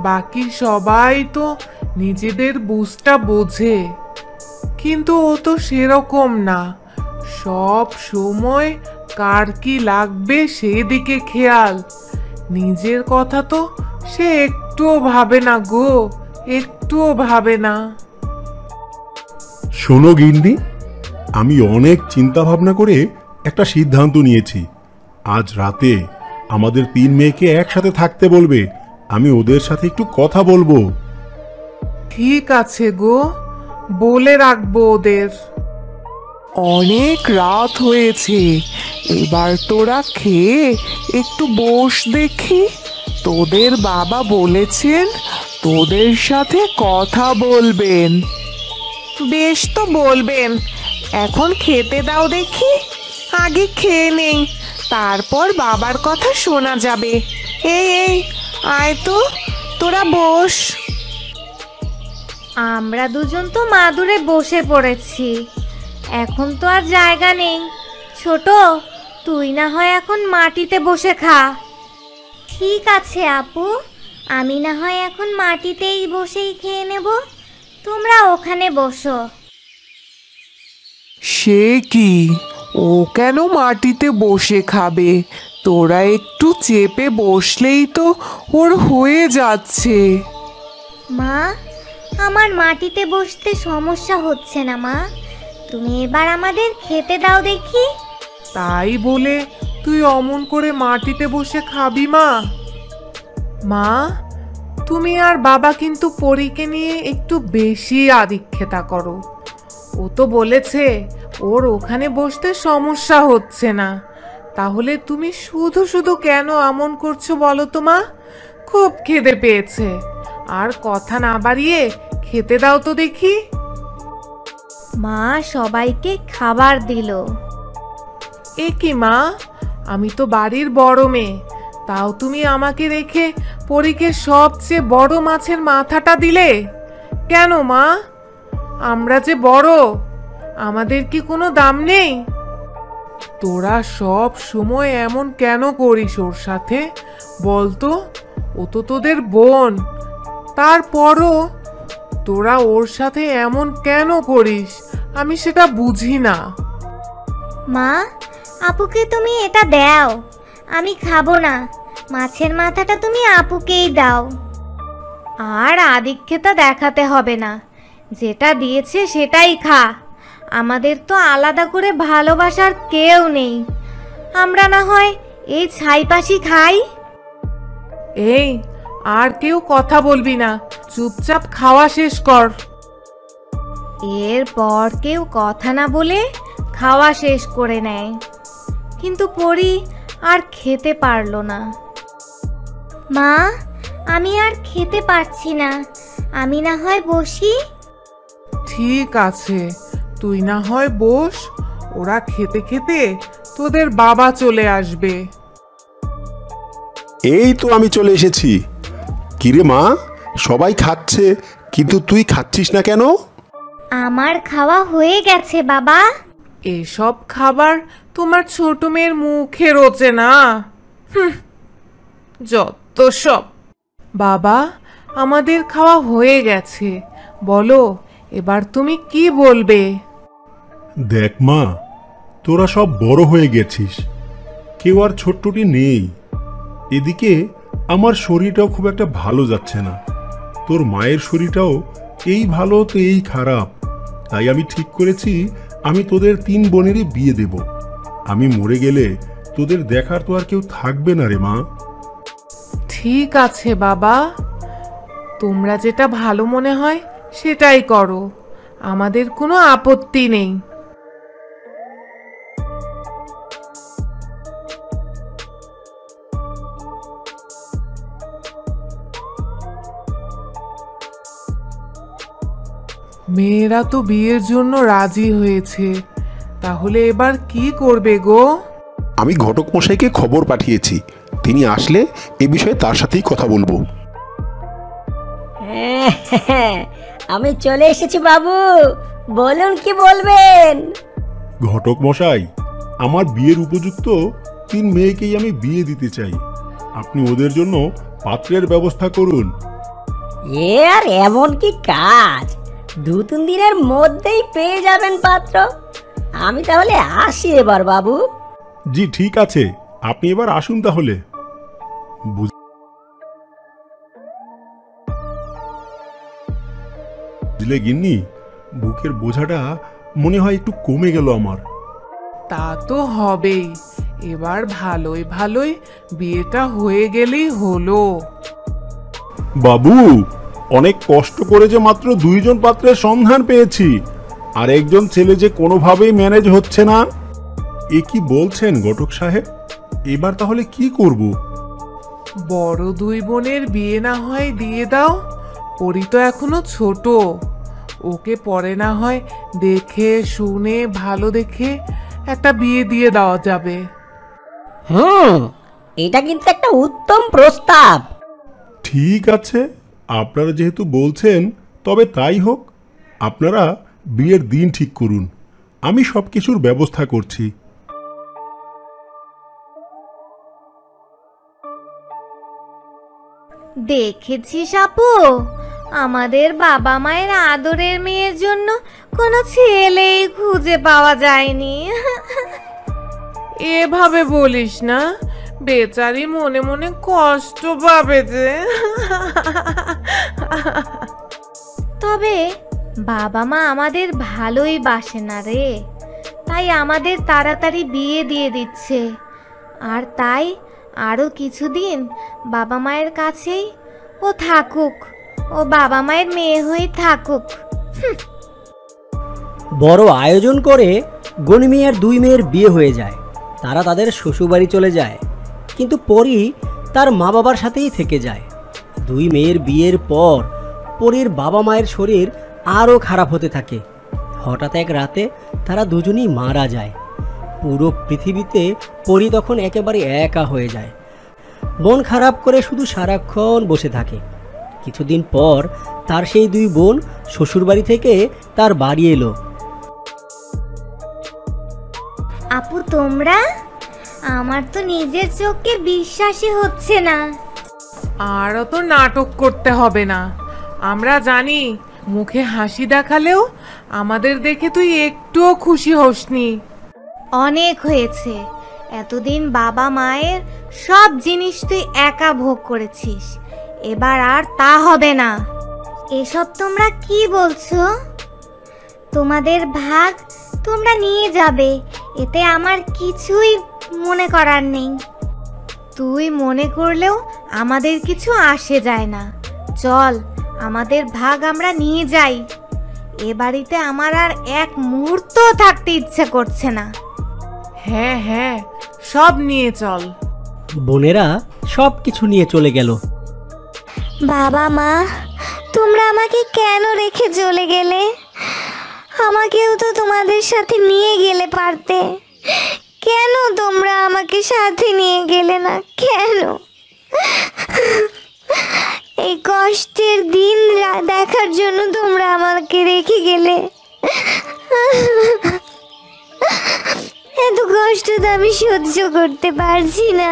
বাকি সবাই তো নিজেদের বুঝটা বোঝে, কিন্তু ও তো সেরকম না। সব সময় কার কি লাগবে সেদিকে খেয়াল। নিজের কথা তো সে একটুও ভাবে না গো, একটুও ভাবে না। শোনো গিন্নি, আমি অনেক চিন্তা ভাবনা করে একটা সিদ্ধান্ত নিয়েছি। আজ রাতে আমাদের 3 মেয়েকে একসাথে থাকতে বলবে। আমি ওদের সাথে একটু কথা বলবো। ঠিক আছে গো, বলে রাখবো ওদের। অনেক রাত হয়েছে, এবার তোরা খেয়ে একটু বস দেখি। তোদের বাবা বলেছেন তোদের সাথে কথা বলবেন। বেশ তো বলবেন, এখন খেতে দাও দেখি। আগে খেয়ে নেই, তারপর বাবার কথা শোনা যাবে। এই আয় তো, তোরা বস। আমরা দুজন তো মাদুরে বসে পড়েছি, এখন তো আর জায়গা নেই। ছোট, তুই না হয় এখন মাটিতে বসে খা। ঠিক আছে আপু, আমি না হয় এখন মাটিতেই বসেই খেয়ে নেব, তোমরা ওখানে বসো। সে কি, ও কেন মাটিতে বসে খাবে? তোরা একটু চেপে বসলেই তো ওর হয়ে যাচ্ছে। মা, আমার মাটিতে বসতে সমস্যা হচ্ছে না মা, তুমি এবার আমাদের খেতে দাও দেখি। তাই বলে তুই অমন করে মাটিতে বসে খাবি মা? মা, তুমি আর বাবা কিন্তু পরীকে নিয়ে একটু বেশি আদিক্ষেতা করো। ও তো বলেছে ওর ওখানে বসতে সমস্যা হচ্ছে না, তাহলে তুমি শুধু শুধু কেন এমন করছো বলো তো মা? খুব খিদে পেয়েছে, আর কথা না বাড়িয়ে খেতে দাও তো দেখি। মা সবাইকে খাবার দিল। এ কি মা, আমি তো বাড়ির বড় মেয়ে, তাও তুমি আমাকে রেখে পরীকে সবচেয়ে বড় মাছের মাথাটা দিলে কেন মা? আমরা যে বড়, আমাদের কি কোনো দাম নেই? তোরা সব সময় এমন কেন করিস ওর সাথে বলতো? ও তো তোদের বোন, তারপরও তোরা ওর সাথে এমন কেন করিস? আমি সেটা বুঝি না। মা, আপুকে তুমি এটা দাও, আমি খাবো না। মাছের মাথাটা তুমি আপুকেই দাও। আর আদিক্ষেতা দেখাতে হবে না, যেটা দিয়েছে সেটাই খা। আমাদের তো আলাদা করে ভালোবাসার কেউ নেই, আমরা না হয় এই ছাইপাশি খাই। এই, আর কেউ কথা বলবি না, চুপচাপ খাওয়া শেষ কর। এরপর কেউ কথা না বলে খাওয়া শেষ করে নেয়, কিন্তু পরি আর খেতে পারলো না। মা, আমি আর খেতে পারছি না, আমি না হয় বসি। ঠিক আছে, তুই না হয় বস, ওরা খেতে খেতে তোদের বাবা চলে আসবে। এই তো আমি চলে এসেছি। কিরে মা, সবাই খাচ্ছে কিন্তু তুই খাচ্ছিস না কেন? আমার খাওয়া হয়ে গেছে বাবা। এসব খাবার তোমার ছোট মেয়ের মুখে রোচে না। যত সব। বাবা, আমাদের খাওয়া হয়ে গেছে, বলো এবার তুমি কি বলবে? দেখ মা, তোরা সব বড় হয়ে গেছিস, কেউ আর ছোট্টটি নেই। এদিকে আমার শরীরটাও খুব একটা ভালো যাচ্ছে না, তোর মায়ের শরীরটাও এই ভালো তো এই খারাপ। তাই আমি ঠিক করেছি আমি তোদের 3 বোনেরই বিয়ে দেব। আমি মরে গেলে তোদের দেখার তো আর কেউ থাকবে না রে মা। ঠিক আছে বাবা, তোমরা যেটা ভালো মনে হয় সেটাই করো, আমাদের কোনো আপত্তি নেই। মেয়েরা তো বিয়ের জন্য রাজি হয়েছে, তাহলে এবার কি করবে গো? আমি ঘটক মশাইকে খবর পাঠিয়েছি, তিনি আসলে এ বিষয়ে তার সাথেই কথা বলবো। আমি চলে এসেছি বাবু, বলুন কি বলবেন। ঘটক মশাই, আমার বিয়ের উপযুক্ত 3 মেয়েকেই আমি বিয়ে দিতে চাই। আপনি ওদের জন্য পাত্রের ব্যবস্থা করুন। এ আর এমন কি কাজ, 2-3 দিনের মধ্যেই পেয়ে যাবেন পাত্র। আমি তাহলে আসি এবার বাবু। জি ঠিক আছে, আপনি এবার আসুন তাহলে। বুঝলে গিন্নি, বুকের বোঝাটা মনে হয় একটু কমে গেল আমার। তা তো হবেই, এবার ভালোই ভালোই বিয়েটা হয়ে গেলেই হলো। বাবু, অনেক কষ্ট করে যে মাত্র 2 জন পাত্রের সন্ধান পেয়েছি, আর একজন ছেলে যে কোনোভাবেই ম্যানেজ হচ্ছে না। এ কি বলছেন ঘটক সাহেব? এবার তাহলে কি করব? বড় 2 বোনের বিয়ে না হয় দিয়ে দাও, পরি তো এখনো ছোট, ওকে পরে না হয় দেখে শুনে ভালো দেখে একটা বিয়ে দিয়ে দেওয়া যাবে। এটা কিন্তু একটা উত্তম প্রস্তাব। ঠিক আছে, আপনারা যেহেতু বলছেন তবে তাই হোক। আপনারা বিয়ের দিন ঠিক করুন, আমি সব কিছুর ব্যবস্থা করছি। দেখেছিস আপু, আমাদের বাবা মায়ের আদরের মেয়ের জন্য কোনো ছেলেই খুঁজে পাওয়া যায়নি। এভাবে বলিস না, বেচারি মনে মনে কষ্ট পাবে যে। তবে বাবা মা আমাদের ভালোই বাসে না রে, তাই আমাদের তাড়াতাড়ি বিয়ে দিয়ে দিচ্ছে। আর তাই আরও কিছুদিন বাবা মায়ের কাছেই ও থাকুক, ও বাবা মায়ের মেয়ে হয়ে থাকুক। বড় আয়োজন করে গনিমিয়ার 2 মেয়ের বিয়ে হয়ে যায়। তারা তাদের শ্বশুরবাড়ি চলে যায়, কিন্তু পরি তার মা বাবার সাথেই থেকে যায়। 2 মেয়ের বিয়ের পর পরির বাবা মায়ের শরীর আরও খারাপ হতে থাকে। হঠাৎ এক রাতে তারা দুজনেই মারা যায়। পুরো পৃথিবীতে পরি তখন একেবারে একা হয়ে যায়। মন খারাপ করে শুধু সারাক্ষণ বসে থাকে। কিছুদিন পর তার সেই 2 বোন শ্বশুরবাড়ি থেকে তার বাড়ি এলো। আপু তোমরা, আমার তো নিজের চোখকে বিশ্বাসই হচ্ছে না। আরও তো নাটক করতে হবে না, আমরা জানি মুখে হাসি দেখালেও আমাদের দেখে তুই একটুও খুশি হসনি। অনেক হয়েছে, এতদিন বাবা মায়ের সব জিনিস তুই একা ভোগ করেছিস, এবার আর তা হবে না। এসব তোমরা কি বলছো? তোমাদের ভাগ তোমরা নিয়ে যাবে, এতে আমার কিছুই মনে করার নেই। তুই মনে করলেও আমাদের কিছু আসে যায় না। চল, আমাদের ভাগ আমরা নিয়ে যাই। এ বাড়িতে আমার আর এক মুহূর্ত থাকতে ইচ্ছে করছে না। হ্যাঁ হ্যাঁ, সব নিয়ে চল। বোনেরা সব কিছু নিয়ে চলে গেল। বাবা মা, তোমরা আমাকে কেন রেখে চলে গেলে? আমাকেও তো তোমাদের সাথে নিয়ে গেলে পারতে। কেন তোমরা আমাকে সাথে নিয়ে গেলে না? কেন এই কষ্টের দিন দেখার জন্য তোমরা আমাকে রেখে গেলে? এত কষ্ট তো আমি সহ্য করতে পারছি না।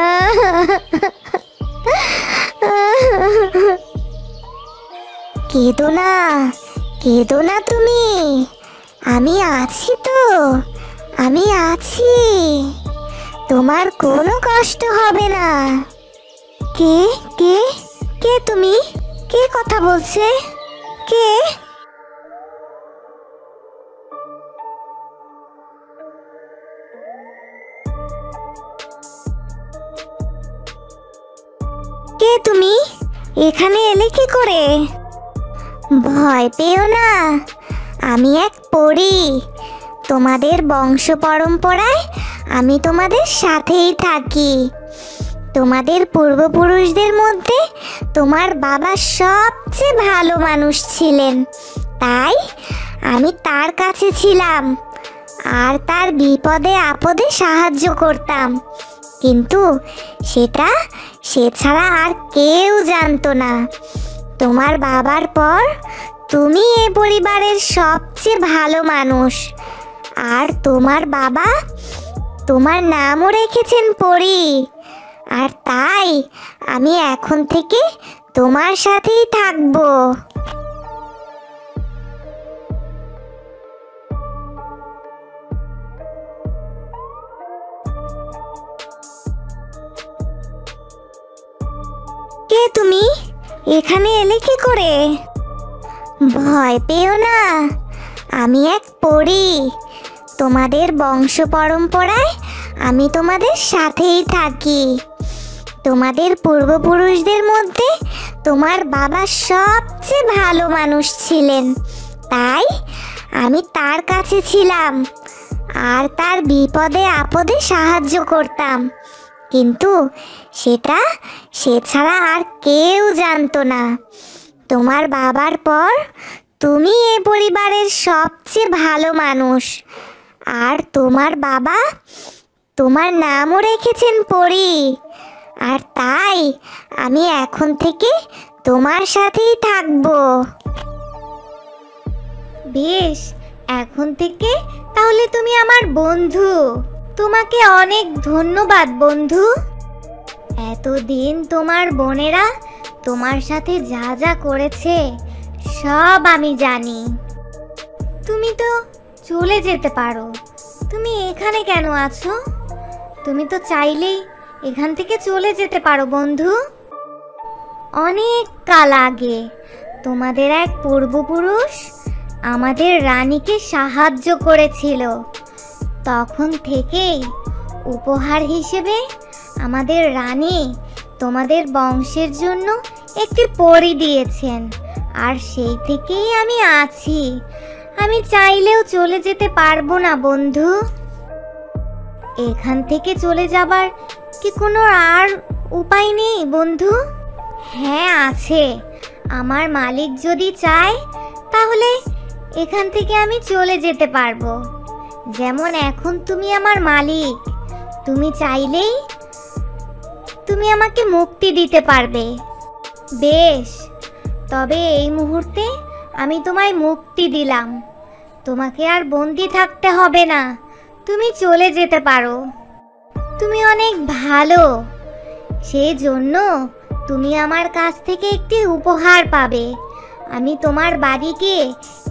কেঁদো না, কেঁদো না তুমি, আমি আছি তো, আমি আছি, তোমার কোনো কষ্ট হবে না। কে কে কে তুমি? কে কথা বলছে? কে? কে তুমি? এখানে এলে কি করে? ভয় পেও না, আমি এক পরী। তোমাদের বংশ পরম্পরায় আমি তোমাদের সাথেই থাকি। তোমাদের পূর্বপুরুষদের মধ্যে তোমার বাবা সবচেয়ে ভালো মানুষ ছিলেন, তাই আমি তার কাছে ছিলাম আর তার বিপদে আপদে সাহায্য করতাম। কিন্তু সেটা সে ছাড়া আর কেউ জানতো না। তোমার বাবার পর তুমি এ পরিবারের সবচেয়ে ভালো মানুষ। আর তোমার বাবা তোমার নামও রেখেছেন পরী। আর তাই আমি এখন থেকে তোমার সাথেই থাকবো। কে তুমি? এখানে এলে কি করে? ভয় পেও না, আমি এক পরী। তোমাদের বংশ পরম্পরায় আমি তোমাদের সাথেই থাকি। তোমাদের পূর্বপুরুষদের মধ্যে তোমার বাবা সবচেয়ে ভালো মানুষ ছিলেন, তাই আমি তার কাছে ছিলাম আর তার বিপদে আপদে সাহায্য করতাম। কিন্তু সেটা সে ছাড়া আর কেউ জানতো না। তোমার বাবার পর তুমি এ পরিবারের সবচেয়ে ভালো মানুষ। আর তোমার বাবা তোমার নামও রেখেছেন পরী। আর তাই আমি এখন থেকে তোমার সাথেই থাকবো। বেশ, এখন থেকে তাহলে তুমি আমার বন্ধু। তোমাকে অনেক ধন্যবাদ বন্ধু। এতদিন তোমার বোনেরা তোমার সাথে যা যা করেছে সব আমি জানি। তুমি তো চলে যেতে পারো, তুমি এখানে কেন আছো? তুমি তো চাইলেই এখান থেকে চলে যেতে পারো বন্ধু। অনেক কাল আগে তোমাদের এক পূর্বপুরুষ আমাদের রানীকে সাহায্য করেছিল। তখন থেকেই উপহার হিসেবে আমাদের রানী তোমাদের বংশের জন্য একটি পরী দিয়েছেন। আর সেই থেকেই আমি আছি। আমি চাইলেও চলে যেতে পারবো না বন্ধু। এখান থেকে চলে যাবার কি কোনো আর উপায় নেই বন্ধু? হ্যাঁ আছে, আমার মালিক যদি চায় তাহলে এখান থেকে আমি চলে যেতে পারবো। যেমন এখন তুমি আমার মালিক, তুমি চাইলেই তুমি আমাকে মুক্তি দিতে পারবে। বেশ, তবে এই মুহূর্তে আমি তোমায় মুক্তি দিলাম। তোমাকে আর বন্দি থাকতে হবে না, তুমি চলে যেতে পারো। তুমি অনেক ভালো, সেই জন্য তুমি আমার কাছ থেকে একটি উপহার পাবে। আমি তোমার বাড়িকে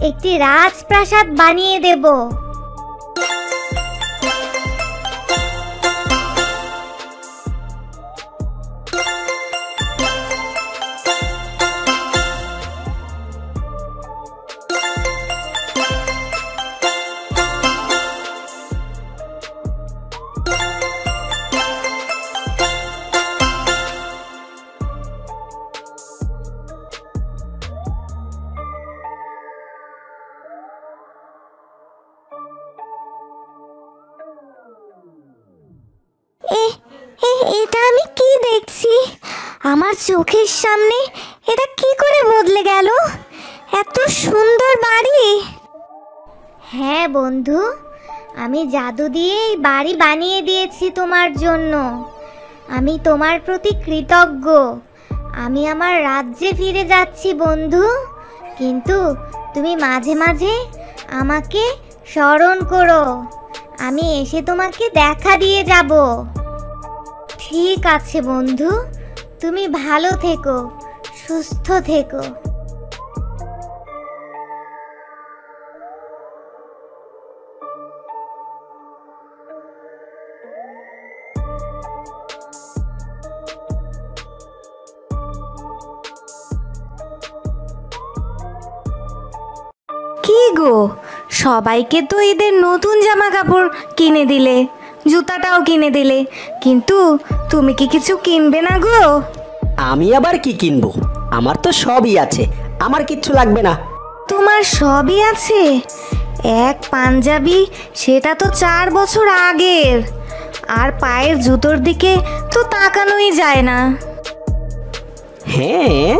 একটি রাজপ্রাসাদ বানিয়ে দেব। এটা আমি কি দেখছি? আমার চোখের সামনে এটা কি করে বদলে গেল? এত সুন্দর বাড়ি! হ্যাঁ বন্ধু, আমি জাদু দিয়ে এই বাড়ি বানিয়ে দিয়েছি তোমার জন্য। আমি তোমার প্রতি কৃতজ্ঞ। আমি আমার রাজ্যে ফিরে যাচ্ছি বন্ধু, কিন্তু তুমি মাঝে মাঝে আমাকে স্মরণ করো। আমি এসে তোমাকে দেখা দিয়ে যাব। ঠিক আছে বন্ধু, তুমি ভালো থেকো, সুস্থ থেকো। কি গো, সবাইকে তো ঈদের নতুন জামা কাপড় কিনে দিলে, জুতাটাও কিনে দিলে, কিন্তু তুমি কি কিছু কিনবে না গো? আমি আবার কি কিনবো? আমার তো সবই আছে, আমার কিচ্ছু লাগবে না। তোমার সবই আছে? এক পাঞ্জাবি, সেটা তো 4 বছর আগের। আর পায়ের জুতোর দিকে তো তাকানোই যায় না। হ্যাঁ,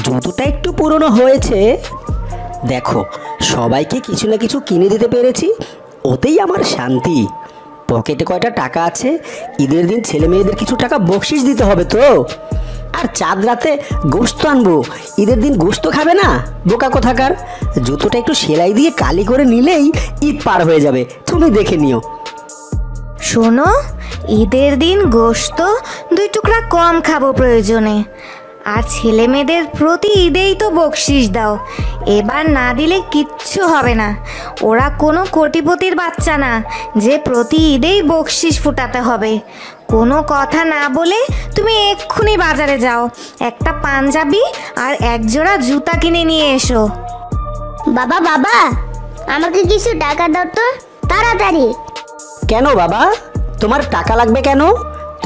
জুতোটা একটু পুরনো হয়েছে। দেখো, সবাইকে কিছু না কিছু কিনে দিতে পেরেছি, ওতেই আমার শান্তি। পকেটে কয়টা টাকা আছে, ঈদের দিন ছেলে মেয়েদের কিছু টাকা বকশিস দিতে হবে তো। আর চাঁদ রাতে গোশত আনবো, ঈদের দিন গোশত খাবে না বোকা কোথাকার। জুতোটা একটু সেলাই দিয়ে কালি করে নিলেই ঈদ পার হয়ে যাবে, তুমি দেখে নিও। শোনো, ঈদের দিন গোশত 2 টুকরা কম খাবো প্রয়োজনে। আর ছেলে মেয়েদের প্রতি ঈদেই তো বকশিস দাও। এবার না দিলে কিচ্ছু হবে না। ওরা কোনো কোটিপতির বাচ্চা না যে প্রতি ঈদেই বকশিস ফুটাতে হবে। কোনো কথা না বলে তুমি এক্ষুনি বাজারে যাও, একটা পাঞ্জাবি আর 1 জোড়া জুতা কিনে নিয়ে এসো। বাবা বাবা, আমাকে কিছু টাকা দাও তো তাড়াতাড়ি। কেন বাবা, তোমার টাকা লাগবে কেন?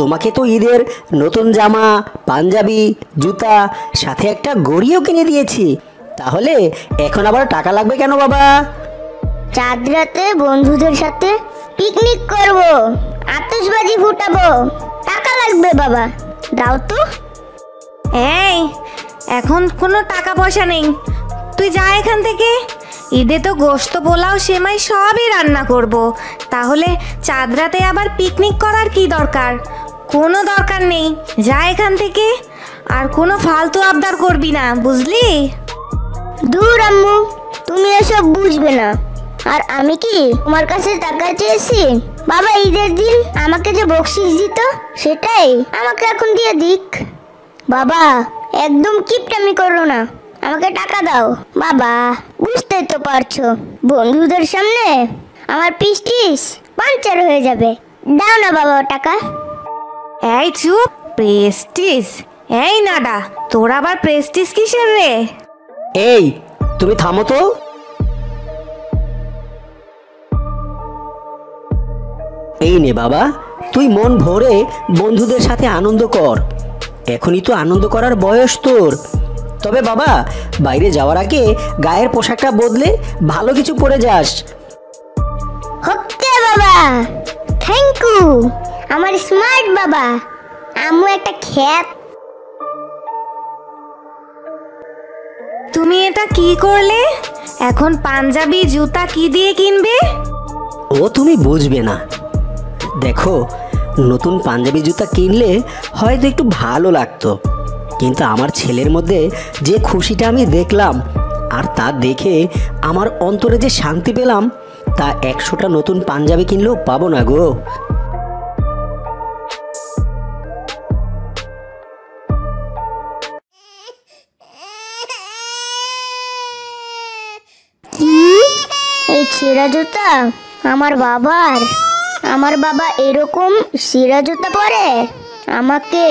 তোমাকে তো ঈদের নতুন জামা, পাঞ্জাবি, জুতা, সাথে একটা ঘড়িও কিনে দিয়েছি। তাহলে এখন আবার টাকা লাগবে কেন বাবা? চাঁদ রাতে বন্ধুদের সাথে পিকনিক করব, আতশবাজি ফুটাবো, টাকা লাগবে বাবা, দাও তো। এই, এখন কোনো টাকা পয়সা নেই, তুই যা এখান থেকে। ঈদে তো গোশত, পোলাও, সেমাই সবই রান্না করব। তাহলে চাঁদ রাতে আবার পিকনিক করার কি দরকার? কোনো দরকার নেই, যা এখান থেকে। আর কোনো ফালতু আবদার করবি না, বুঝলি? দূর আম্মু, তুমি এসব বুঝবে না। আর আমি কি তোমার কাছে টাকা চেয়েছি? বাবা ঈদের দিন আমাকে যে বকশিস দিত সেটাই আমাকে এখন দিয়ে দিক। বাবা একদম কিপটামি করো না, আমাকে টাকা দাও। বাবা বুঝতেই তো পারছো, বন্ধুদের সামনে আমার পিস্টিস পাঞ্চার হয়ে যাবে। দাও না বাবা টাকা। এই চুপ! প্রেস্টিজ? এই নাডা, তোর আবার প্রেস্টিজ কিসের রে? এই, তুমি থামো তো। এই নে বাবা, তুই মন ভরে বন্ধুদের সাথে আনন্দ কর। এখনই তো আনন্দ করার বয়স তোর। তবে বাবা, বাইরে যাওয়ার আগে গায়ের পোশাকটা বদলে ভালো কিছু পরে যাস। ওকে বাবা, থ্যাংক ইউ আমার স্মার্ট বাবা। আম্মু একটা খ্যাত। তুমি এটা কি করলে? এখন পাঞ্জাবি, জুতা কি দিয়ে কিনবে? ও তুমি বুঝবে না। দেখো, নতুন পাঞ্জাবি জুতা কিনলে হয়তো একটু ভালো লাগতো, কিন্তু আমার ছেলের মধ্যে যে খুশিটা আমি দেখলাম, আর তা দেখে আমার অন্তরে যে শান্তি পেলাম, তা 100টা নতুন পাঞ্জাবি কিনলেও পাবো না গো। কি, এই ছেঁড়া জুতা আমার বাবার? আমার বাবা এরকম ছেঁড়া জুতা পরে? আমাকে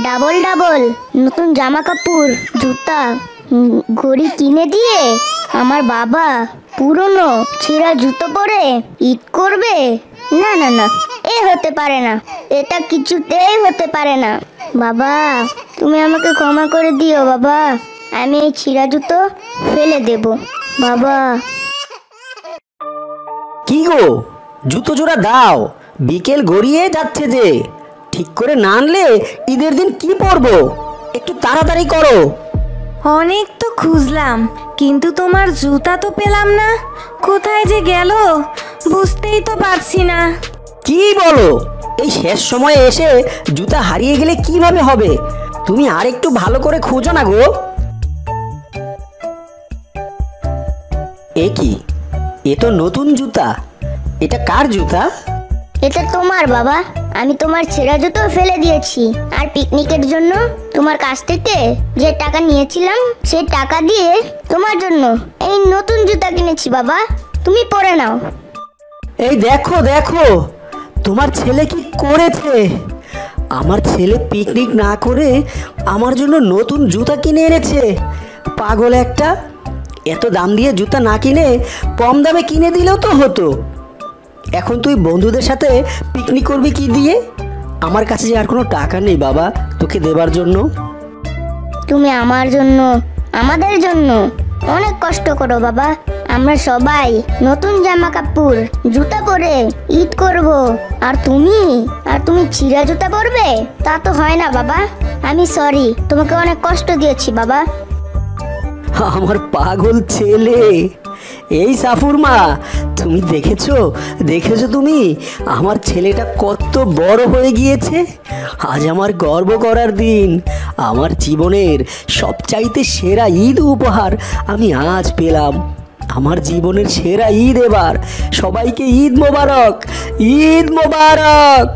ডাবল ডাবল নতুন জামা কাপড়, জুতা, ঘড়ি কিনে দিয়ে আমার বাবা পুরনো ছেঁড়া জুতো পরে ঈদ করবে? না না না, এ হতে পারে না, এটা কিছুতেই হতে পারে না। বাবা, তুমি আমাকে ক্ষমা করে দিও বাবা, আমি এই ছেঁড়া জুতো ফেলে দেব বাবা। কি গো, জুতো জোড়া দাও, বিকেল গড়িয়ে যাচ্ছে যে। ঠিক করে না আনলে ঈদের দিন কি পরবো? একটু তাড়াতাড়ি করো। অনেক তো খুঁজলাম, কিন্তু তোমার জুতা তো পেলাম না। কোথায় যে গেল বুঝতেই তো পারছি না। কি বলো, এই শেষ সময়ে এসে জুতা হারিয়ে গেলে কিভাবে হবে? তুমি আর একটু ভালো করে খোঁজো না গো। এ কি, এ তো নতুন জুতা। এটা কার জুতা? এটা তোমার বাবা, আমি তোমার ছেঁড়া জুতো ফেলে দিয়েছি, আর পিকনিকের জন্য তোমার কাছ থেকে যে টাকা নিয়েছিলাম সেই টাকা দিয়ে তোমার জন্য এই নতুন জুতা কিনেছি বাবা, তুমি পরে নাও। এই দেখো দেখো, তোমার ছেলে কি করেছে। আমার ছেলে পিকনিক না করে আমার জন্য নতুন জুতা কিনে এনেছে। পাগল একটা। এত দাম দিয়ে জুতা না কিনে কম দামে কিনে দিলেও তো হতো। এখন তুই বন্ধুদের সাথে পিকনিক করবি কি দিয়ে? আমার কাছে যে আর কোনো টাকা নেই বাবা তোকে দেবার জন্য। তুমি আমার জন্য, আমাদের জন্য অনেক কষ্ট করো বাবা। আমরা সবাই নতুন জামা কাপড়, জুতা পরে ঈদ করব, আর তুমি ছিঁড়া জুতা পরবে? তা তো হয় না বাবা। আমি সরি, তোমাকে অনেক কষ্ট দিয়েছি বাবা। আমার পাগল ছেলে। এই সাফুর মা, তুমি দেখেছো তুমি আমার ছেলেটা কত বড় হয়ে গিয়েছে। আজ আমার গর্ব করার দিন। আমার জীবনের সবচাইতে সেরা ঈদ উপহার আমি আজ পেলাম। আমার জীবনের সেরা ঈদ এবার। সবাইকে ঈদ মোবারক, ঈদ মোবারক।